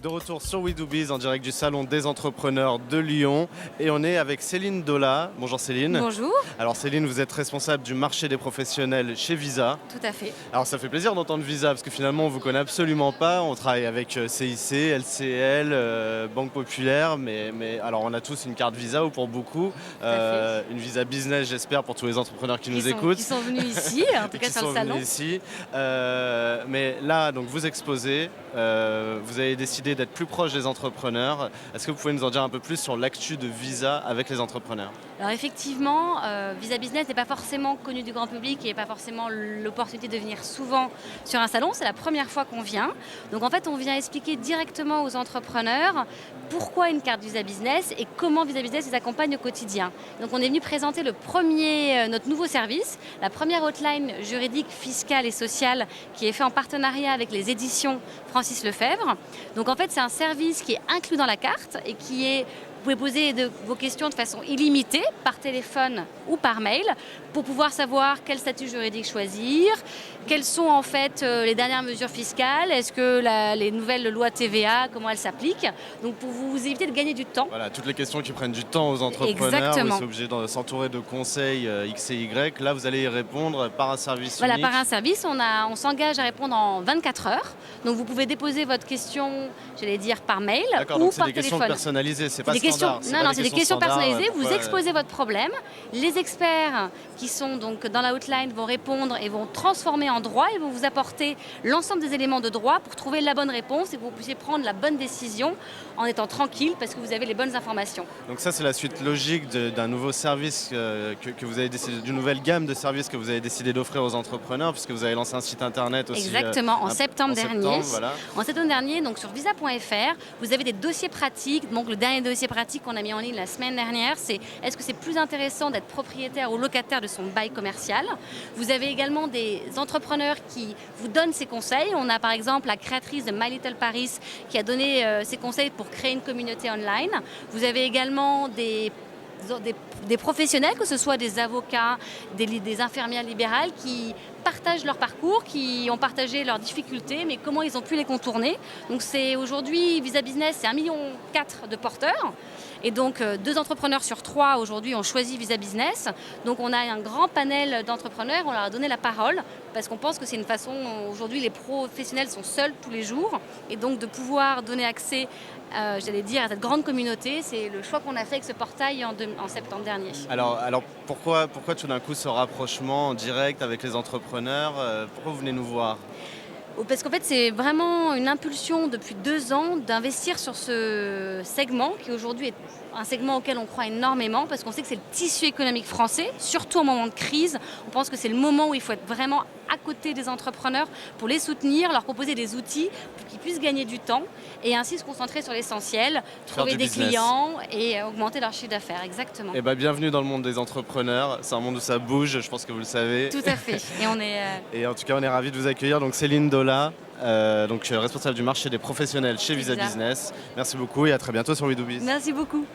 De retour sur We Do Biz en direct du Salon des entrepreneurs de Lyon et on est avec Céline Dola. Bonjour Céline. Bonjour. Alors Céline, vous êtes responsable du marché des professionnels chez Visa. Tout à fait. Alors ça fait plaisir d'entendre Visa parce que finalement on ne vous connaît absolument pas. On travaille avec CIC, LCL, Banque Populaire, mais alors on a tous une carte Visa ou pour beaucoup une Visa Business, j'espère, pour tous les entrepreneurs qui nous écoutent. Qui sont venus ici, en tout cas sur le salon. Ici. Mais là, donc vous exposez, vous avez décidé d'être plus proche des entrepreneurs. Est-ce que vous pouvez nous en dire un peu plus sur l'actu de Visa avec les entrepreneurs ? Alors effectivement, Visa Business n'est pas forcément connu du grand public et pas forcément l'opportunité de venir souvent sur un salon. C'est la première fois qu'on vient. Donc en fait, on vient expliquer directement aux entrepreneurs pourquoi une carte Visa Business et comment Visa Business les accompagne au quotidien. Donc on est venu présenter notre nouveau service, la première hotline juridique, fiscale et sociale qui est fait en partenariat avec les éditions Francis Lefebvre. Donc en fait, c'est un service qui est inclus dans la carte et vous pouvez poser vos questions de façon illimitée, par téléphone ou par mail, pour pouvoir savoir quel statut juridique choisir, quelles sont en fait les dernières mesures fiscales, est-ce que les nouvelles lois TVA, comment elles s'appliquent. Donc pour vous éviter de gagner du temps. Voilà, toutes les questions qui prennent du temps aux entrepreneurs, Exactement. Ils sont obligés de s'entourer de conseils X et Y. Là, vous allez y répondre par un service Voilà, unique. par un service, on s'engage à répondre en 24 heures. Donc vous pouvez déposer votre question, j'allais dire, par mail ou par téléphone. D'accord, donc c'est des questions personnalisées, c'est pas standard. C'est des questions personnalisées. Vous pourquoi, exposez votre problème. Les experts qui sont donc dans la hotline vont répondre et vont transformer en droit et vont vous apporter l'ensemble des éléments de droit pour trouver la bonne réponse et que vous puissiez prendre la bonne décision en étant tranquille parce que vous avez les bonnes informations. Donc ça, c'est la suite logique d'un nouveau service que vous avez décidé, d'une nouvelle gamme de services que vous avez décidé d'offrir aux entrepreneurs puisque vous avez lancé un site internet aussi. Exactement, en septembre dernier. Voilà. En septembre dernier, donc sur visa.fr, vous avez des dossiers pratiques. Donc le dernier dossier pratique qu'on a mis en ligne la semaine dernière, c'est est-ce que c'est plus intéressant d'être propriétaire ou locataire de son bail commercial. Vous avez également des entrepreneurs qui vous donnent ces conseils. On a par exemple la créatrice de My Little Paris qui a donné ses conseils pour créer une communauté online. Vous avez également des professionnels, que ce soit des avocats, des infirmières libérales qui partagent leur parcours, qui ont partagé leurs difficultés, mais comment ils ont pu les contourner. Donc c'est aujourd'hui, Visa Business, c'est 1,4 million de porteurs. Et donc 2 entrepreneurs sur 3 aujourd'hui ont choisi Visa Business. Donc on a un grand panel d'entrepreneurs, on leur a donné la parole parce qu'on pense que c'est une façon, aujourd'hui les professionnels sont seuls tous les jours. Et donc de pouvoir donner accès j'allais dire, à cette grande communauté, c'est le choix qu'on a fait avec ce portail en septembre dernier. Alors pourquoi tout d'un coup ce rapprochement en direct avec les entrepreneurs Pourquoi vous venez nous voir ? Parce qu'en fait, c'est vraiment une impulsion depuis 2 ans d'investir sur ce segment qui aujourd'hui est un segment auquel on croit énormément parce qu'on sait que c'est le tissu économique français, surtout en moment de crise. On pense que c'est le moment où il faut être vraiment à côté des entrepreneurs pour les soutenir, leur proposer des outils pour qu'ils puissent gagner du temps et ainsi se concentrer sur l'essentiel, trouver des clients et augmenter leur chiffre d'affaires. Exactement. Eh ben, bienvenue dans le monde des entrepreneurs. C'est un monde où ça bouge, je pense que vous le savez. Tout à fait. Et on est. Et en tout cas, on est ravis de vous accueillir. Donc Céline Dola, responsable du marché des professionnels chez Visa Business. Merci beaucoup et à très bientôt sur We Do Biz. Merci beaucoup.